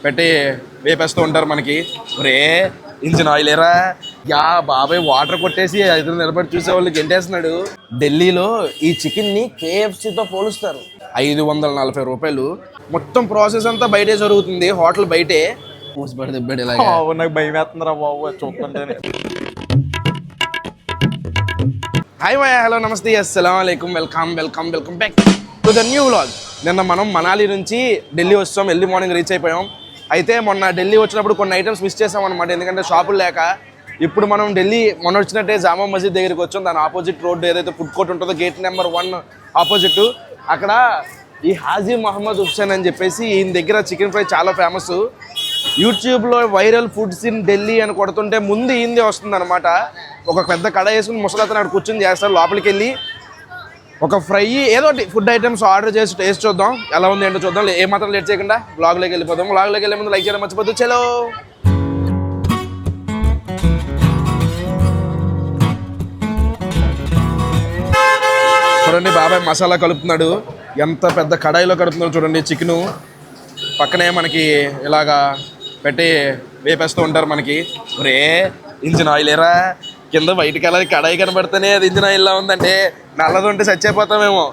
పెట్టి వేపేస్తూ ఉంటారు మనకి. రే ఇంజిన్ ఆయిల్ ఏరా యా బాబాయ్ వాటర్ కొట్టేసి ఐదు నిలబడి చూసే వాళ్ళకి ఎంటేస్తున్నాడు. ఢిల్లీలో ఈ చికెన్ని KFCతో పోలుస్తారు. 540 రూపాయలు. మొత్తం ప్రాసెస్ అంతా బయటే జరుగుతుంది, హోటల్ బయటే. నాకు భయం వేస్తుందిరా బాబు చూస్తుంటేనే. హాయ్ మాయా, హలో, నమస్తే, అస్సలాము అలైకుం, welcome back to the new vlog. నిన్న మనం మనాలి నుంచి ఢిల్లీ వచ్చాం, ఎర్లీ మార్నింగ్ రీచ్ అయిపోయాం. అయితే మొన్న ఢిల్లీ వచ్చినప్పుడు కొన్ని ఐటమ్స్ మిస్ చేసాం అనమాట, ఎందుకంటే షాపులు లేక. ఇప్పుడు మనం ఢిల్లీ మొన్న వచ్చినట్టే జామా మస్జిద్ దగ్గరికి వచ్చాం. దాని ఆపోజిట్ రోడ్డు ఏదైతే ఫుడ్ కోర్ట్ ఉంటుందో గేట్ నెంబర్ 1 ఆపోజిట్, అక్కడ ఈ హాజీ మహమ్మద్ హుస్సేన్ అని చెప్పేసి ఈయన దగ్గర చికెన్ ఫ్రై చాలా ఫేమస్. యూట్యూబ్లో వైరల్ ఫుడ్స్ ఇన్ ఢిల్లీ అని కొడుతుంటే ముందు ఈయనదే వస్తుంది అనమాట. ఒక పెద్ద కడ వేసుకుని ముసలతను అక్కడ కూర్చొని చేస్తారు. లోపలికి వెళ్ళి ఒక ఫ్రై ఏదో ఫుడ్ ఐటమ్స్ ఆర్డర్ చేసి టేస్ట్ చూద్దాం, ఎలా ఉంది ఏంటో చూద్దాం. ఏమాత్రం లేట్ చేయకుండా బ్లాగ్లోకి వెళ్ళిపోదాం. బ్లాగ్లోకి వెళ్ళే ముందు లైక్ చేయడం మర్చిపోద్దు. చలో చూడండి, బాబాయ్ మసాలా కలుపుతున్నాడు. ఎంత పెద్ద కడాయిలో కలుపుతున్నాడు చూడండి చికెను. పక్కనే మనకి ఇలాగా పెట్టి వేపేస్తూ ఉంటారు మనకి. రే ఇంజిన్ ఆయిల్ ఏరా కింద వైట్ కలర్ కడాయి కనబడితేనే అది ఇంజిన్ ఆయిల్లా ఉందంటే నల్లది ఉంటే చచ్చిపోతామేమో.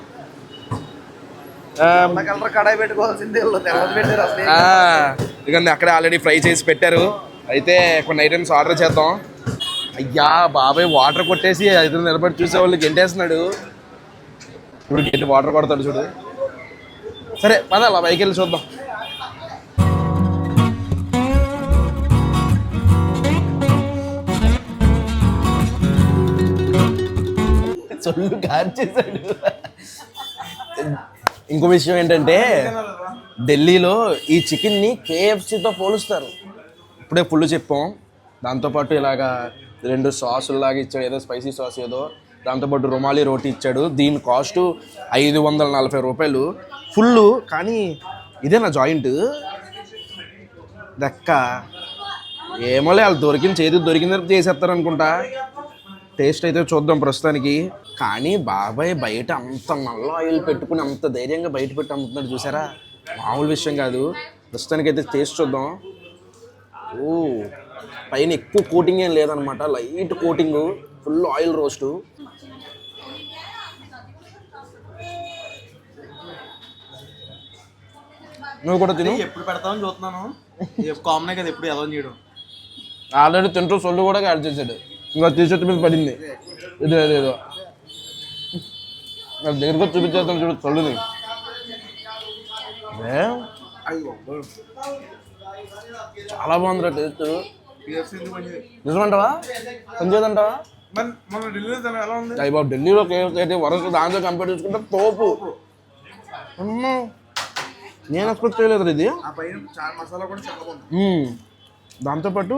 కడాయి పెట్టుకోవాల్సింది ఇక అక్కడే ఆల్రెడీ ఫ్రై చేసి పెట్టారు. అయితే కొన్ని ఐటమ్స్ ఆర్డర్ చేద్దాం. అయ్యా బాబాయ్ వాటర్ కొట్టేసి ఐదు నిలబడి చూసే వాళ్ళకి ఎంటేస్తున్నాడు. ఇప్పుడు గట్టి వాటర్ కొడతాడు చూడు. సరే పద అలా పైకి వెళ్ళి చూద్దాం. చొల్లు కార్చేశాడు. ఇంకో విషయం ఏంటంటే ఢిల్లీలో ఈ చికెన్ని KFCతో పోలుస్తారు. ఇప్పుడే ఫుల్ చెప్పాం. దాంతోపాటు ఇలాగా 2 సాసులు లాగా ఇచ్చాడు, ఏదో స్పైసీ సాస్ ఏదో. దాంతోపాటు రుమాలి రోటీ ఇచ్చాడు. దీని కాస్ట్ 540 రూపాయలు ఫుల్. కానీ ఇదేనా జాయింట్ దక్క ఏమోలే, వాళ్ళు చేతికి దొరికిన చేసేస్తారు అనుకుంటా. టేస్ట్ అయితే చూద్దాం ప్రస్తుతానికి. కానీ బాబాయ్ బయట అంత నల్ల ఆయిల్ పెట్టుకుని అంత ధైర్యంగా బయట పెట్టి అమ్ముతున్నాడు చూసారా, మామూలు విషయం కాదు. ప్రస్తుతానికి అయితే టేస్ట్ చూద్దాం. ఓ పైన ఎక్కువ కోటింగ్ ఏం లేదనమాట, light coating, full oil roast. నువ్వు కూడా తిను. ఎప్పుడు పెడతామని చూస్తున్నాను, కామన్ కదా ఎప్పుడు ఎలా చేయడం. ఆల్రెడీ తింటూ సొల్లు కూడా యాడ్ చేశాడు. ఇంకా టీషర్ట్ మీద పడింది. ఏదో దగ్గరకు వచ్చి చూపించేస్తాను చూడు సొల్లుని. చాలా బాగుందిరా టేస్ట్. నిజమంటావా? పనిచేయదంటావా? అయ్యి బాబు ఢిల్లీలో KFC అయితే వరస్ట్, దాంతో కంపేర్ చేసుకుంటే తోపు. నేను ఎక్స్పెక్ట్ చేయలేదు ఇది. దాంతోపాటు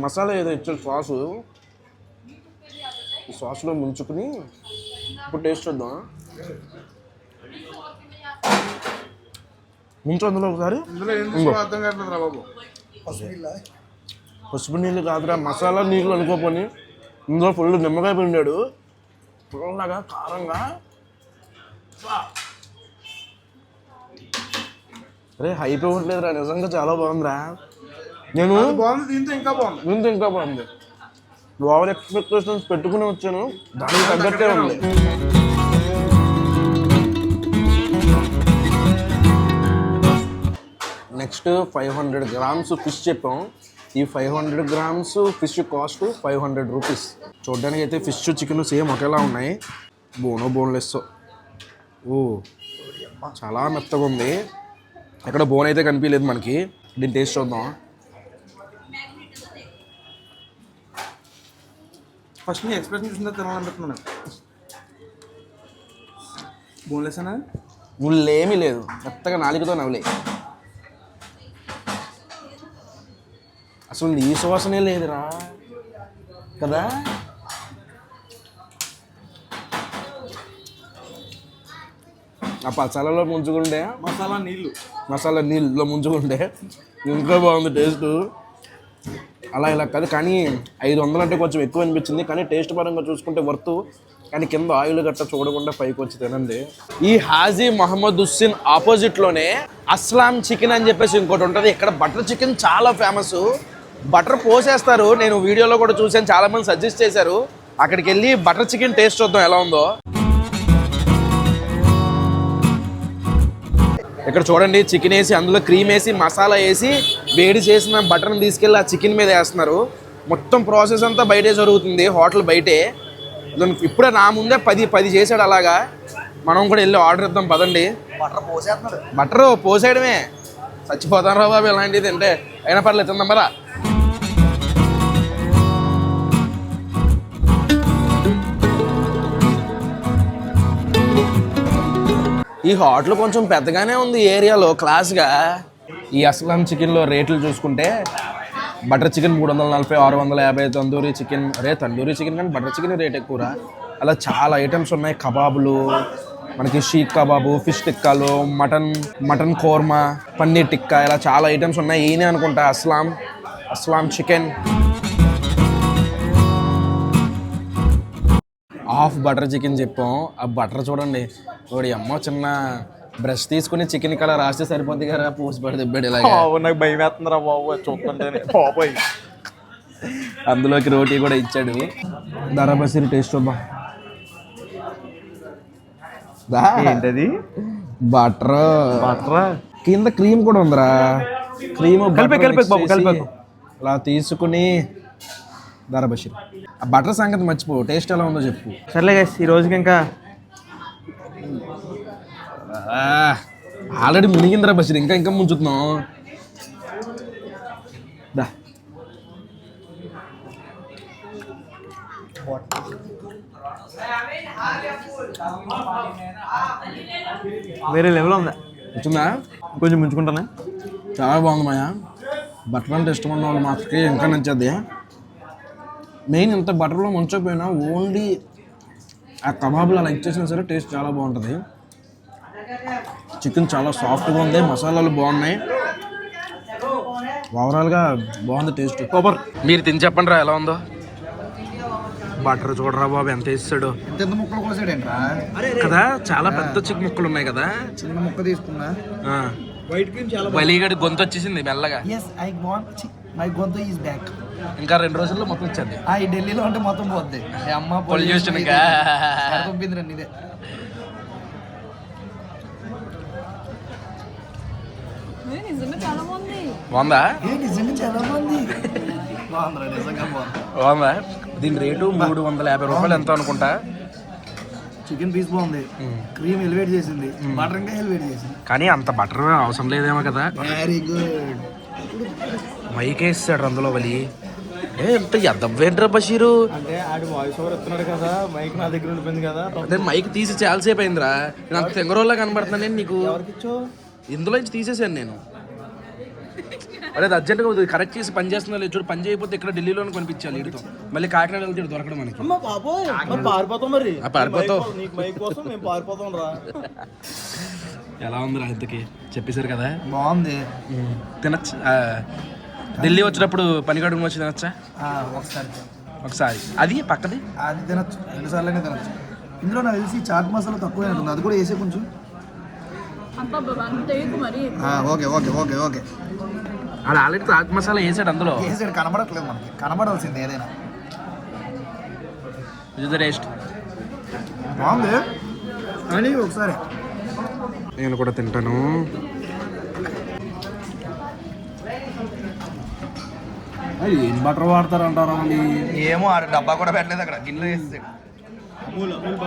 మసాలా ఏదో ఇచ్చాడు సాసు, ఈ సాసులో ముంచుకుని ఇప్పుడు టేస్ట్ చూద్దాం. ముంచు అందులో ఒకసారి. పసుపు నీళ్ళు కాదురా, మసాలా నీళ్ళు అనుకోపోని. ఇందులో ఫుల్ నిమ్మకాయ పిండాడు, పుల్లగా కారంగా. అరే హైప్ ఇవ్వట్లేదురా, నిజంగా చాలా బాగుందిరా. నేను దీంతో ఇంకా బాగుంది. ఓవర్ ఎక్స్పెక్టేషన్స్ పెట్టుకుని వచ్చాను, దానికి తగ్గట్టే ఉంది. నెక్స్ట్ 500 గ్రామ్స్ ఫిష్ చెప్పాం. ఈ 500 గ్రామ్స్ ఫిష్ కాస్ట్ 500 రూపీస్. చూడడానికి అయితే ఫిష్ చికెన్ సేమ్ ఒకేలా ఉన్నాయి. బోన్లెస్. ఓ చాలా మెత్తగా ఉంది. ఎక్కడ బోన్ అయితే కనిపించలేదు మనకి. దీన్ని టేస్ట్ చూద్దాం. ఫస్ట్ నీ ఎక్స్ప్రెషన్ చూసిందా తినాలనుకుంటున్నాను. బోన్లెస్ అనా? ముళ్ళేమీ లేదు, మెత్తగా నాలుగుతో నవ్వలే. అసలు నీ సువాసనే లేదురా కదా. ఆ పచ్చళ్ళలో ముంచుకుంటే, మసాలా నీళ్ళలో ముంచుకుంటే ఇంకా బాగుంది టేస్ట్. అలా ఇలా కాదు, కానీ 500 అంటే కొంచెం ఎక్కువ అనిపించింది. కానీ టేస్ట్ పరంగా చూసుకుంటే వర్త్. కానీ కింద ఆయిల్ గట్ట చూడకుండా పైకి వచ్చి తినండి. ఈ హాజీ మహమ్మద్ హుస్సేన్ ఆపోజిట్లోనే అస్లాం చికెన్ అని చెప్పేసి ఇంకోటి ఉంటుంది. ఇక్కడ బటర్ చికెన్ చాలా ఫేమస్. బటర్ పోసేస్తారు. నేను వీడియోలో కూడా చూసాను, చాలా మంది సజెస్ట్ చేశారు. అక్కడికి వెళ్ళి బటర్ చికెన్ టేస్ట్ చూద్దాం ఎలా ఉందో. ఇక్కడ చూడండి, చికెన్ వేసి అందులో క్రీమ్ వేసి మసాలా వేసి వేడి చేసిన బటర్ని తీసుకెళ్ళి ఆ చికెన్ మీద వేస్తున్నారు. మొత్తం ప్రాసెస్ అంతా బయటే జరుగుతుంది, హోటల్ బయటే. ఇప్పుడే నా ముందే 10 చేశాడు అలాగా. మనం కూడా వెళ్ళి ఆర్డర్ ఇద్దాం పదండి. బటర్ పోసేయడమే. చచ్చిపోతాను రా బాబు ఇలాంటివి తింటే. అయినా పర్లేదు తిందాం పదా. ఈ హోటల్ కొంచెం పెద్దగానే ఉంది ఏరియాలో, క్లాస్గా. ఈ అస్లాం చికెన్లో రేట్లు చూసుకుంటే butter chicken 340, 650, tandoori chicken. Tandoori chicken కానీ బటర్ చికెన్ రేట్ ఎక్కువరా. అలా చాలా ఐటమ్స్ ఉన్నాయి. కబాబులు, మనకి షీక్ కబాబు, ఫిష్ టిక్కాలు, మటన్ కోర్మా, పన్నీర్ టిక్కా, ఇలా చాలా ఐటమ్స్ ఉన్నాయి. ఈయనే అనుకుంటా Aslam chicken. Half butter chicken చెప్పాం. ఆ బటర్ చూడండి, వాడి అమ్మ చిన్న బ్రష్ తీసుకుని చికెన్ కలర్ రాస్తే సరిపోద్ది కదా, పూసి పడి దెబ్బాడు ఇలా. నాకు భయం వేస్తుందిరా బాబు చూస్తుంటేనే బాబోయ్. అందులోకి రోటీ కూడా ఇచ్చాడు. దరాబసీర్ టేస్ట్ చూద్దాం. ఏంటది? బటర్ కింద క్రీమ్ కూడా ఉందిరా. క్రీమ్ అలా తీసుకుని దరాబసీర్. ఆ బటర్ సంగతి మర్చిపో, టేస్ట్ ఎలా ఉందో చెప్పు. సర్లే గైస్, ఈ రోజుకి ఇంకా ఆల్రెడీ మునిగిందిరా బషీర్, ఇంకా ముంచుతున్నాం. దా వేరే లెవెల్ ఉందా? వచ్చిందా? కొంచెం ముంచుకుంటానే. చాలా బాగుంది మాయా. బటర్ అంటే ఇష్టం ఉన్న వాళ్ళు మాత్రమే ఇంకా నచ్చేది. మెయిన్ ఇంత బటర్లో ముంచకపోయినా ఓన్లీ ఆ కబాబులు అలా ఇచ్చేసినా సరే టేస్ట్ చాలా బాగుంటుంది. చికెన్ చాలా సాఫ్ట్గా ఉంది, మసాలాలు బాగున్నాయి. ఓవరాల్గా బాగుంది టేస్ట్. సూపర్. మీరు తిని చెప్పండి రా ఎలా ఉందో. బటర్ చూడరా బాబు ఎంత వేస్తాడు. ఎంత ముక్కలు కోసాడేంట్రా కదా, చాలా పెద్ద చికెన్ ముక్కలు ఉన్నాయి కదా. చిన్న ముక్క తీసుకున్నా. వైట్ క్రీమ్ చాలా బలిగడి గొంతు వచ్చేసింది మెల్లగా. మై గొంతు ఈజ్ బ్యాక్. ఇంకా 2 రోజుల్లో మొత్తం వచ్చేది. ఈ ఢిల్లీలో అంటే మొత్తం పోద్ది. అమ్మ పొల్యూషన్ ఇదే బాగుందా? నిజంగా చాలా బాగుంది. బాగుందా? దీని రేటు 350 రూపాయలు ఎంతో అనుకుంటా. చికెన్ పీస్ బాగుంది, క్రీమ్ ఎలివేట్ చేసింది, బటర్ ఇంకా ఎలివేట్ చేసింది. కానీ అంత బటర్ అవసరం లేదేమో కదా. Very good. మైక్ వేస్తాడు అందులో వలి. ఎంత ఎద్దవేంట్రా బషీరు. అంటే ఆడి వాయిస్ ఓవర్ ఇస్తున్నాడు కదా, మైక్ నా దగ్గర ఉండిపోయింది కదా. అదే మైక్ తీసి చాలాసేపు అయిందిరా. నేను అంత తెంగరోళ్ళ కనబడుతున్నా నేను నీకు. ఇందులో నుంచి తీసేసాను నేను. అదే అర్జెంట్గా కరెక్ట్ చేసి పని చేస్తున్నా లేదు చూడు. పని చేయకపోతే ఇక్కడ ఢిల్లీలోనే కొనిపించాలి వీడితో. మళ్ళీ కాకినాడ వెళ్తే దొరకడం మనకి. పారిపోతాం మరి. పారిపోతావు. మైక్ కోసం మేము పారిపోతాం రా. ఎలా ఉంది రా ఇంతకి చెప్పేశారు కదా. బాగుంది. తినచ్చ. ఢిల్లీ వచ్చినప్పుడు పనిగడుగు వచ్చి తినచ్చా? ఒకసారి. అది పక్కది అది తినచ్చు, 2 సార్లనే తినచ్చు. ఇందులో నాకు తెలిసి చాట్ మసాలా తక్కువే ఉంటుంది, అది కూడా వేసే కొంచెం. Okay okay okay okay. అది ఆల్రెడీ చాట్ మసాలా వేసాడు అందులో. వేసాడు, కనబడట్లేదు మనకి. కనబడాల్సింది ఏదైనా. టేస్ట్ బాగుంది అని ఒకసారి నేను కూడా తింటాను. ఏం బటర్ వాడతారు అంటారా? ఏమో, ఆ డబ్బా కూడా పెట్టలేదు అక్కడ, గిన్నెలో వేస్తాడు.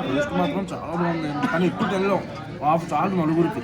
టేస్ట్ మాత్రం చాలా బాగుంది. కానీ ఎక్కువ తినలేం, హాఫ్ చాలు నలుగురికి.